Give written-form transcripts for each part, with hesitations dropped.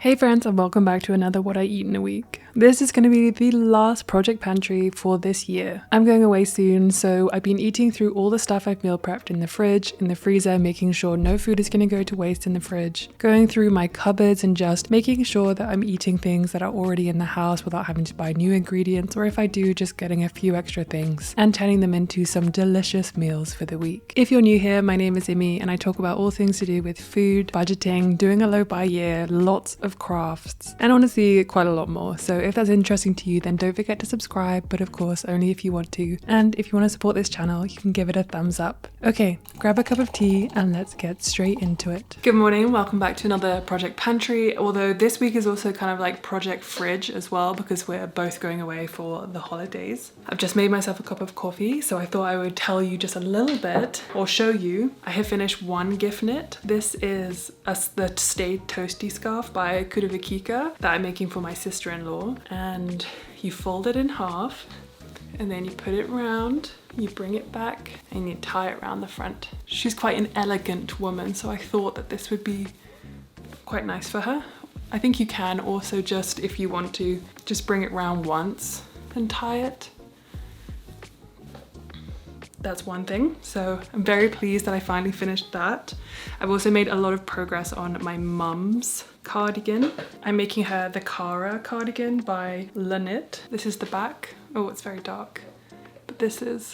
Hey friends, and welcome back to another What I Eat in a Week. This is going to be the last project pantry for this year. I'm going away soon, so I've been eating through all the stuff I've meal prepped in the fridge, in the freezer, making sure no food is going to go to waste in the fridge, going through my cupboards and just making sure that I'm eating things that are already in the house without having to buy new ingredients, or if I do, just getting a few extra things and turning them into some delicious meals for the week. If you're new here, my name is Immy and I talk about all things to do with food, budgeting, doing a low buy year, lots of crafts, and honestly quite a lot more. So if that's interesting to you, then don't forget to subscribe, but of course only if you want to. And if you want to support this channel, you can give it a thumbs up. Okay, grab a cup of tea and let's get straight into it. Good morning, welcome back to another project pantry, although this week is also kind of like project fridge as well because we're both going away for the holidays. I've just made myself a cup of coffee, so I thought I would tell you just a little bit or show you. I have finished one gift knit. This is the Stay Toasty scarf by Kika that I'm making for my sister-in-law, and you fold it in half and then you put it round, you bring it back and you tie it around the front. She's quite an elegant woman, so I thought that this would be quite nice for her. I think you can also just, if you want to, just bring it round once and tie it. That's one thing. So I'm very pleased that I finally finished that. I've also made a lot of progress on my mum's cardigan. I'm making her the Cara cardigan by Knit. This is the back. Oh, it's very dark. But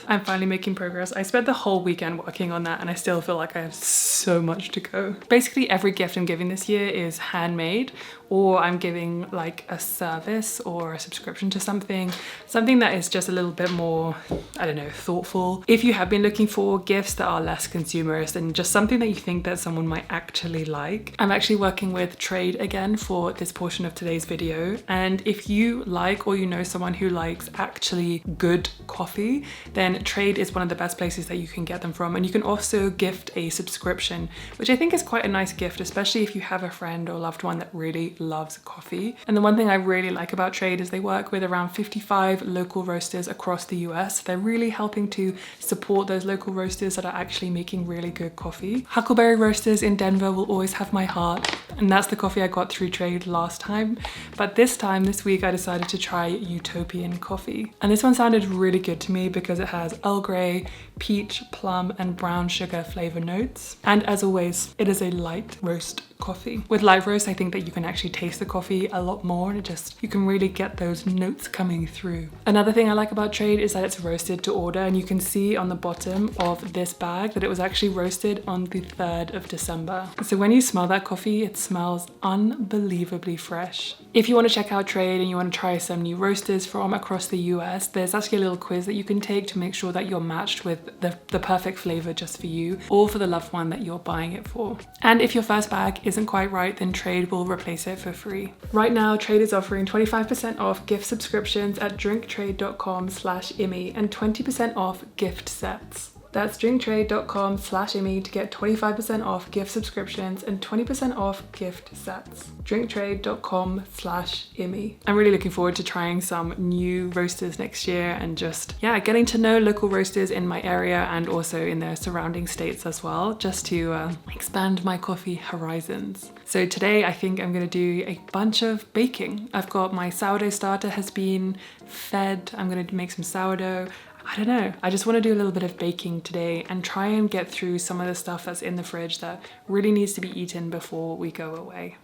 I'm finally making progress. I spent the whole weekend working on that and I still feel like I have so much to go. Basically every gift I'm giving this year is handmade, or I'm giving like a service or a subscription to something that is just a little bit more, I don't know, thoughtful. If you have been looking for gifts that are less consumerist and just something that you think that someone might actually like, I'm actually working with Trade again for this portion of today's video. And if you like, or you know someone who likes actually good coffee, then Trade is one of the best places that you can get them from. And you can also gift a subscription, which I think is quite a nice gift, especially if you have a friend or loved one that really loves coffee. And the one thing I really like about Trade is they work with around 55 local roasters across the US. They're really helping to support those local roasters that are actually making really good coffee. Huckleberry Roasters in Denver will always have my heart, and that's the coffee I got through Trade last time. But this week, I decided to try Utopian coffee. And this one sounded really good to me because it has Earl Grey, peach, plum, and brown sugar flavor notes. And as always, it is a light roast coffee. With light roast, I think that you can actually taste the coffee a lot more, and you can really get those notes coming through. Another thing I like about Trade is that it's roasted to order, and you can see on the bottom of this bag that it was actually roasted on the 3rd of December. So when you smell that coffee, it smells unbelievably fresh. If you want to check out Trade and you want to try some new roasters from across the US, there's actually a little quiz that you can take to make sure that you're matched with the perfect flavor just for you or for the loved one that you're buying it for. And if your first bag isn't quite right, then Trade will replace it for free. Right now, Trade is offering 25% off gift subscriptions at drinktrade.com/Immy and 20% off gift sets. That's drinktrade.com/Immy to get 25% off gift subscriptions and 20% off gift sets. drinktrade.com/Immy. I'm really looking forward to trying some new roasters next year and just, getting to know local roasters in my area and also in the surrounding states as well, just to expand my coffee horizons. So today I think I'm going to do a bunch of baking. I've got my sourdough starter has been fed. I'm going to make some sourdough. I don't know, I just want to do a little bit of baking today and try and get through some of the stuff that's in the fridge that really needs to be eaten before we go away.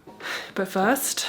But first,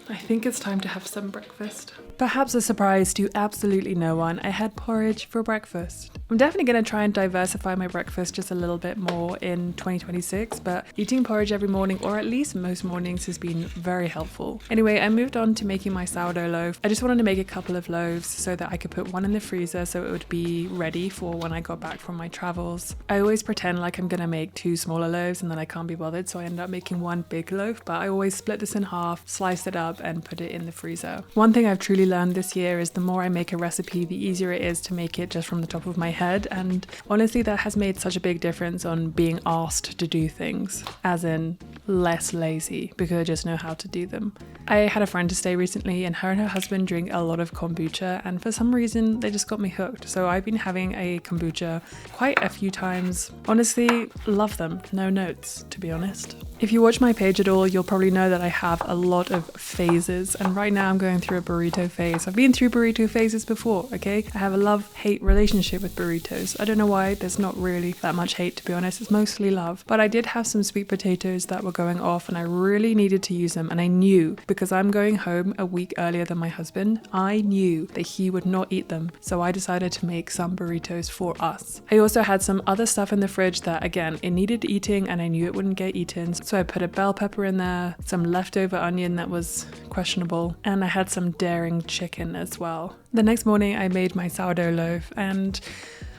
I think it's time to have some breakfast. Perhaps a surprise to absolutely no one, I had porridge for breakfast. I'm definitely going to try and diversify my breakfast just a little bit more in 2026, but eating porridge every morning, or at least most mornings, has been very helpful. Anyway, I moved on to making my sourdough loaf. I just wanted to make a couple of loaves so that I could put one in the freezer so it would be ready for when I got back from my travels. I always pretend like I'm going to make 2 smaller loaves and then I can't be bothered, so I end up making 1 big loaf, but I always split this in half, slice it up and put it in the freezer. One thing I've truly learned this year is the more I make a recipe, the easier it is to make it just from the top of my head, and honestly that has made such a big difference on being asked to do things, as in less lazy because I just know how to do them. I had a friend to stay recently and her husband drink a lot of kombucha, and for some reason they just got me hooked, so I've been having a kombucha quite a few times. Honestly, love them. No notes, to be honest. If you watch my page at all, you'll probably know that I have a lot of phases, and right now I'm going through a burrito phase. I've been through burrito phases before, okay? I have a love-hate relationship with burritos. I don't know why, there's not really that much hate, to be honest. It's mostly love. But I did have some sweet potatoes that were going off and I really needed to use them, and I knew, because I'm going home a week earlier than my husband, I knew that he would not eat them. So I decided to make some burritos for us. I also had some other stuff in the fridge that, again, it needed eating and I knew it wouldn't get eaten. So I put a bell pepper in there, some leftover onion that was questionable, and I had some daring chicken as well. The next morning I made my sourdough loaf, and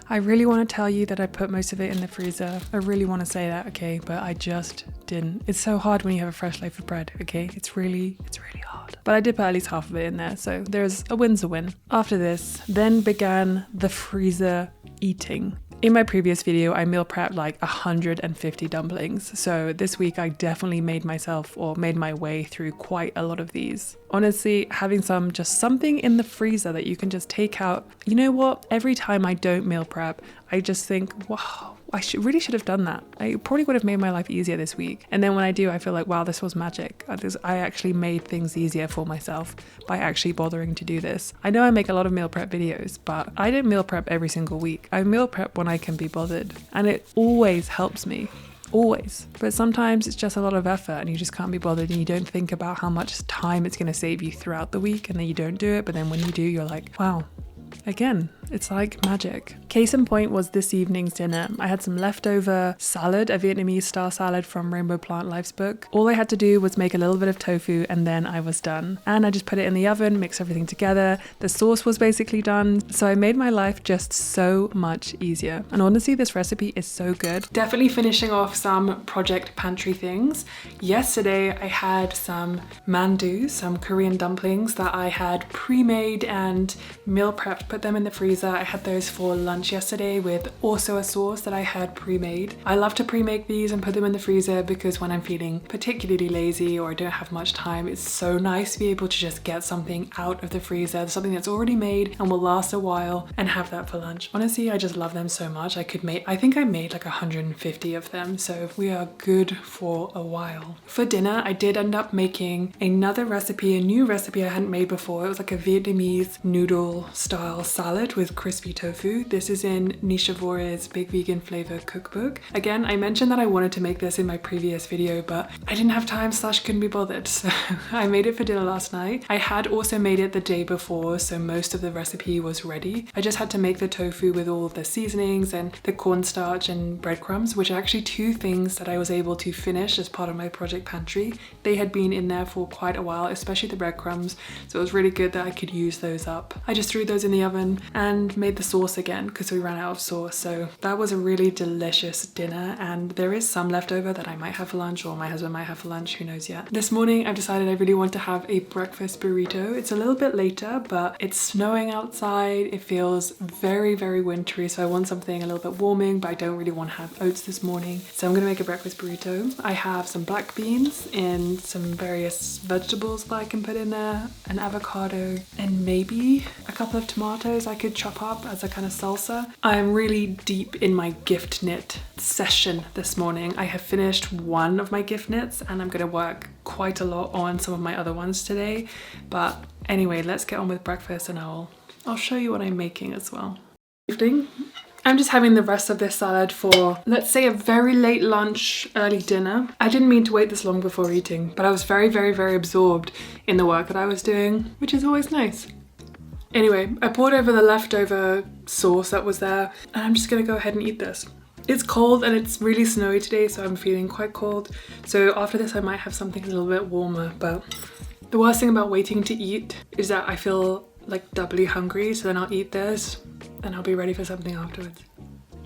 I really want to tell you that I put most of it in the freezer. I really want to say that, okay, but I just didn't. It's so hard when you have a fresh loaf of bread, okay? It's really hard. But I did put at least half of it in there, so there's a win's a win. After this, then began the freezer eating. In my previous video, I meal prepped like 150 dumplings. So this week I definitely made my way through quite a lot of these. Honestly, having just something in the freezer that you can just take out. You know what? Every time I don't meal prep, I just think, wow, I really should have done that. I probably would have made my life easier this week. And then when I do, I feel like, wow, this was magic. I actually made things easier for myself by actually bothering to do this. I know I make a lot of meal prep videos, but I don't meal prep every single week. I meal prep when I can be bothered. And it always helps me. Always. But sometimes it's just a lot of effort and you just can't be bothered, and you don't think about how much time it's going to save you throughout the week, and then you don't do it. But then when you do, you're like, wow. Again, it's like magic. Case in point was this evening's dinner. I had some leftover salad, a Vietnamese style salad from Rainbow Plant Life's book. All I had to do was make a little bit of tofu and then I was done. And I just put it in the oven, mixed everything together. The sauce was basically done. So I made my life just so much easier. And honestly, this recipe is so good. Definitely finishing off some project pantry things. Yesterday, I had some mandu, some Korean dumplings that I had pre-made and meal prepped, put them in the freezer. I had those for lunch yesterday with also a sauce that I had pre-made. I love to pre-make these and put them in the freezer because when I'm feeling particularly lazy or I don't have much time, it's so nice to be able to just get something out of the freezer, something that's already made and will last a while, and have that for lunch. Honestly, I just love them so much. I think I made like 150 of them, so we are good for a while. For dinner, I did end up making another recipe, a new recipe I hadn't made before. It was like a Vietnamese noodle style salad with crispy tofu. This is in Nishivore's Big Vegan Flavor Cookbook. Again, I mentioned that I wanted to make this in my previous video, but I didn't have time / couldn't be bothered. So I made it for dinner last night. I had also made it the day before, so most of the recipe was ready. I just had to make the tofu with all of the seasonings and the cornstarch and breadcrumbs, which are actually two things that I was able to finish as part of my project pantry. They had been in there for quite a while, especially the breadcrumbs, so it was really good that I could use those up. I just threw those in the oven and made the sauce again because we ran out of sauce. So that was a really delicious dinner, and there is some leftover that I might have for lunch, or my husband might have for lunch, who knows yet. This morning I've decided I really want to have a breakfast burrito. It's a little bit later, but it's snowing outside. It feels very wintry, so I want something a little bit warming, but I don't really want to have oats this morning. So I'm gonna make a breakfast burrito. I have some black beans and some various vegetables that I can put in there, an avocado, and maybe a couple of tomatoes I could chop up as a kind of salsa. I'm really deep in my gift knit session this morning. I have finished one of my gift knits and I'm going to work quite a lot on some of my other ones today. But anyway, let's get on with breakfast and I'll show you what I'm making as well. Evening. I'm just having the rest of this salad for, let's say, a very late lunch, early dinner. I didn't mean to wait this long before eating, but I was very absorbed in the work that I was doing, which is always nice. Anyway, I poured over the leftover sauce that was there, and I'm just gonna go ahead and eat this. It's cold and it's really snowy today, so I'm feeling quite cold. So after this I might have something a little bit warmer, but the worst thing about waiting to eat is that I feel like doubly hungry, so then I'll eat this and I'll be ready for something afterwards.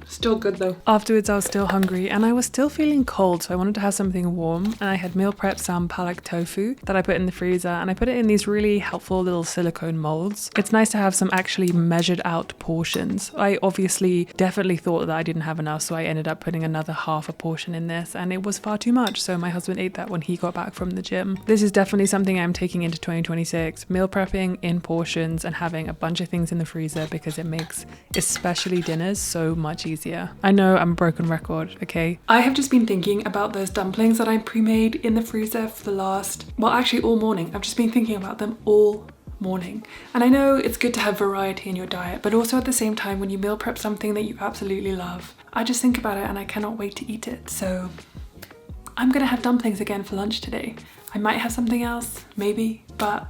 Still good though. Afterwards I was still hungry and I was still feeling cold, so I wanted to have something warm, and I had meal prepped some palak tofu that I put in the freezer, and I put it in these really helpful little silicone molds. It's nice to have some actually measured out portions. I obviously definitely thought that I didn't have enough, so I ended up putting another half a portion in this, and it was far too much, so my husband ate that when he got back from the gym. This is definitely something I'm taking into 2026, meal prepping in portions and having a bunch of things in the freezer, because it makes especially dinners so much easier. easier. I know I'm a broken record, okay? I have just been thinking about those dumplings that I pre-made in the freezer for the last, well, actually all morning. I've just been thinking about them all morning. And I know it's good to have variety in your diet, but also at the same time, when you meal prep something that you absolutely love, I just think about it and I cannot wait to eat it. So I'm gonna have dumplings again for lunch today. I might have something else, maybe, but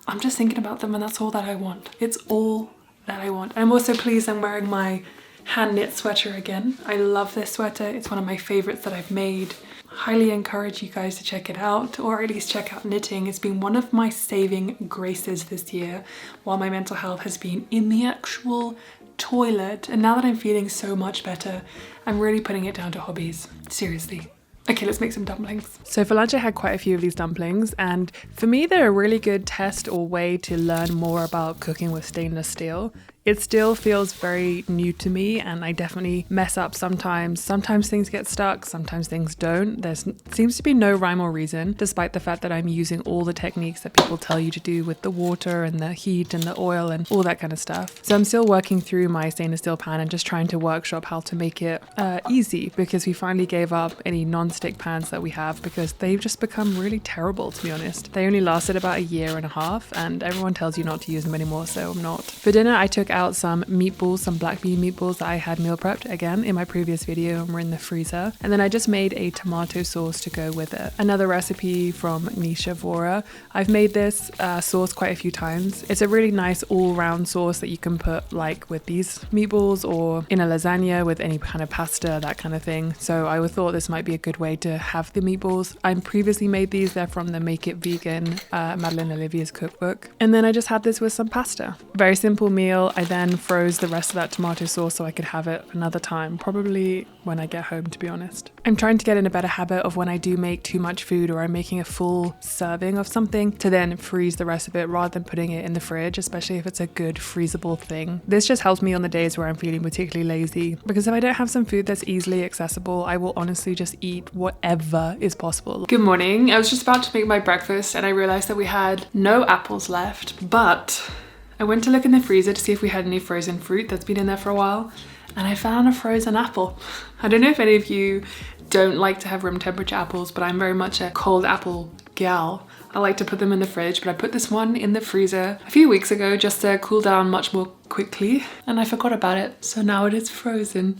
I'm just thinking about them and that's all that I want. It's all that I want. I'm also pleased I'm wearing my hand knit sweater again. I love this sweater. It's one of my favorites that I've made. Highly encourage you guys to check it out, or at least check out knitting. It's been one of my saving graces this year while my mental health has been in the actual toilet. And now that I'm feeling so much better, I'm really putting it down to hobbies. Seriously. Okay, let's make some dumplings. So for lunch I had quite a few of these dumplings, and for me they're a really good test or way to learn more about cooking with stainless steel. It still feels very new to me and I definitely mess up sometimes. Sometimes things get stuck, sometimes things don't. There seems to be no rhyme or reason, despite the fact that I'm using all the techniques that people tell you to do with the water and the heat and the oil and all that kind of stuff. So I'm still working through my stainless steel pan and just trying to workshop how to make it easy, because we finally gave up any non-stick pans that we have because they've just become really terrible, to be honest. They only lasted about 1.5 years and everyone tells you not to use them anymore, so I'm not. For dinner I took out some meatballs, some black bean meatballs that I had meal prepped again in my previous video and were in the freezer, and then I just made a tomato sauce to go with it. Another recipe from Nisha Vora. I've made this sauce quite a few times. It's a really nice all-round sauce that you can put like with these meatballs or in a lasagna with any kind of pasta, that kind of thing. So I thought this might be a good way to have the meatballs. I previously made these, they're from the Make It Vegan Madeline Olivier's cookbook. And then I just had this with some pasta. Very simple meal. I then froze the rest of that tomato sauce so I could have it another time, probably when I get home, to be honest. I'm trying to get in a better habit of when I do make too much food or I'm making a full serving of something to then freeze the rest of it rather than putting it in the fridge, especially if it's a good freezable thing. This just helps me on the days where I'm feeling particularly lazy, because if I don't have some food that's easily accessible, I will honestly just eat whatever is possible. Good morning. I was just about to make my breakfast and I realized that we had no apples left, but I went to look in the freezer to see if we had any frozen fruit that's been in there for a while, and I found a frozen apple. I don't know if any of you don't like to have room temperature apples, but I'm very much a cold apple gal. I like to put them in the fridge, but I put this one in the freezer a few weeks ago just to cool down much more quickly, and I forgot about it, so now it is frozen.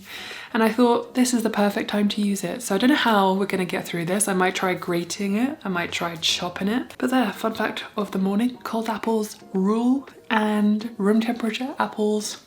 And I thought this is the perfect time to use it. So I don't know how we're gonna get through this. I might try grating it, I might try chopping it. But there, fun fact of the morning, cold apples rule and room temperature apples,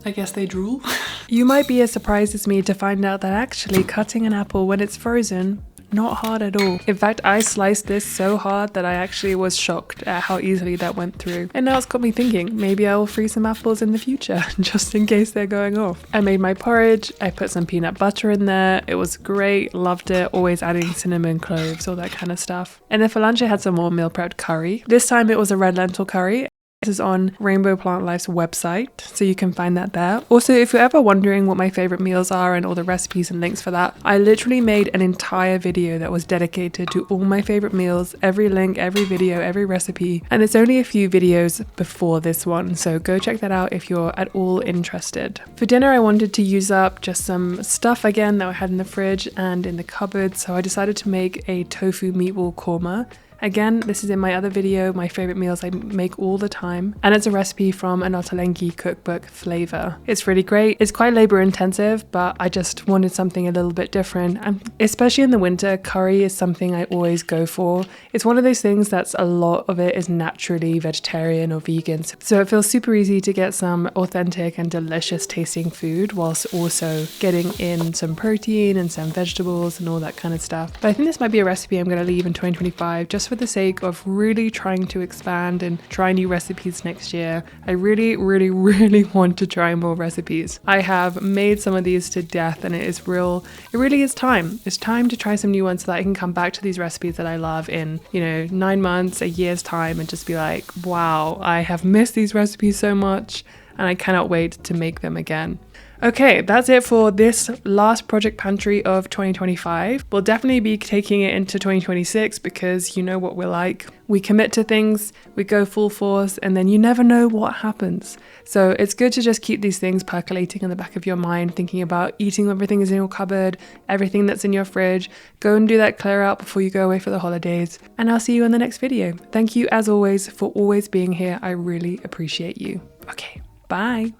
I guess they drool. You might be as surprised as me to find out that actually cutting an apple when it's frozen, not hard at all. In fact, I sliced this so hard that I actually was shocked at how easily that went through. And now it's got me thinking, maybe I will freeze some apples in the future, just in case they're going off. I made my porridge, I put some peanut butter in there. It was great, loved it, always adding cinnamon, cloves, all that kind of stuff. And then for lunch I had some more meal prepped curry. This time it was a red lentil curry. This is on Rainbow Plant Life's website, so you can find that there. Also, if you're ever wondering what my favorite meals are and all the recipes and links for that, I literally made an entire video that was dedicated to all my favorite meals, every link, every video, every recipe, and it's only a few videos before this one, so go check that out if you're at all interested. For dinner, I wanted to use up just some stuff again that I had in the fridge and in the cupboard, so I decided to make a tofu meatball korma. Again, this is in my other video, my favorite meals I make all the time, and it's a recipe from an Ottolenghi cookbook, Flavour. It's really great. It's quite labor intensive, but I just wanted something a little bit different, and especially in the winter, curry is something I always go for. It's one of those things that's a lot of it is naturally vegetarian or vegan, so it feels super easy to get some authentic and delicious tasting food whilst also getting in some protein and some vegetables and all that kind of stuff. But I think this might be a recipe I'm going to leave in 2025 just for the sake of really trying to expand and try new recipes next year. I really want to try more recipes. I have made some of these to death and it really is time. It's time to try some new ones so that I can come back to these recipes that I love in, 9 months, a year's time and just be like, wow, I have missed these recipes so much and I cannot wait to make them again. Okay, that's it for this last project pantry of 2025. We'll definitely be taking it into 2026 because you know what we're like. We commit to things, we go full force, and then you never know what happens. So it's good to just keep these things percolating in the back of your mind, thinking about eating everything is in your cupboard, everything that's in your fridge. Go and do that clear out before you go away for the holidays. And I'll see you in the next video. Thank you as always for always being here. I really appreciate you. Okay, bye.